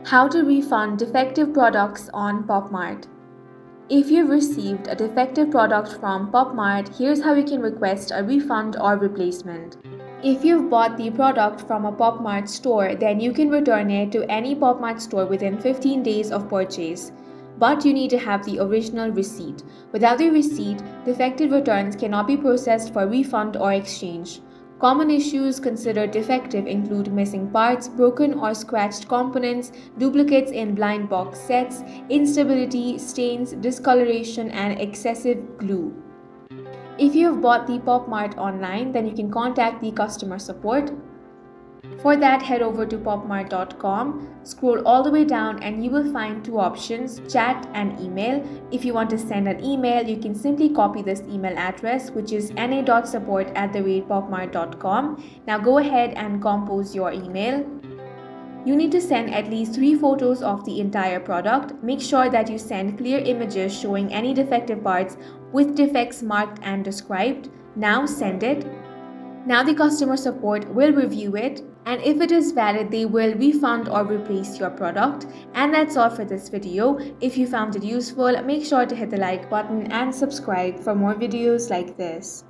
How to refund defective products on Pop Mart. If you've received a defective product from Pop Mart, here's how you can request a refund or replacement. If you've bought the product from a Pop Mart store, then you can return it to any Pop Mart store within 15 days of purchase. But you need to have the original receipt. Without the receipt, defective returns cannot be processed for refund or exchange. Common issues considered defective include missing parts, broken or scratched components, duplicates in blind box sets, instability, stains, discoloration, and excessive glue. If you have bought the Pop Mart online, then you can contact the customer support. For that, head over to popmart.com, scroll all the way down, and you will find two options: chat and email. If you want to send an email, you can simply copy this email address, which is na.support@popmart.com. Now go ahead and compose your email. You need to send at least 3 photos of the entire product. Make sure that you send clear images showing any defective parts with defects marked and described. Now send it. Now the customer support will review it, and if it is valid, they will refund or replace your product. And that's all for this video. If you found it useful, make sure to hit the like button and subscribe for more videos like this.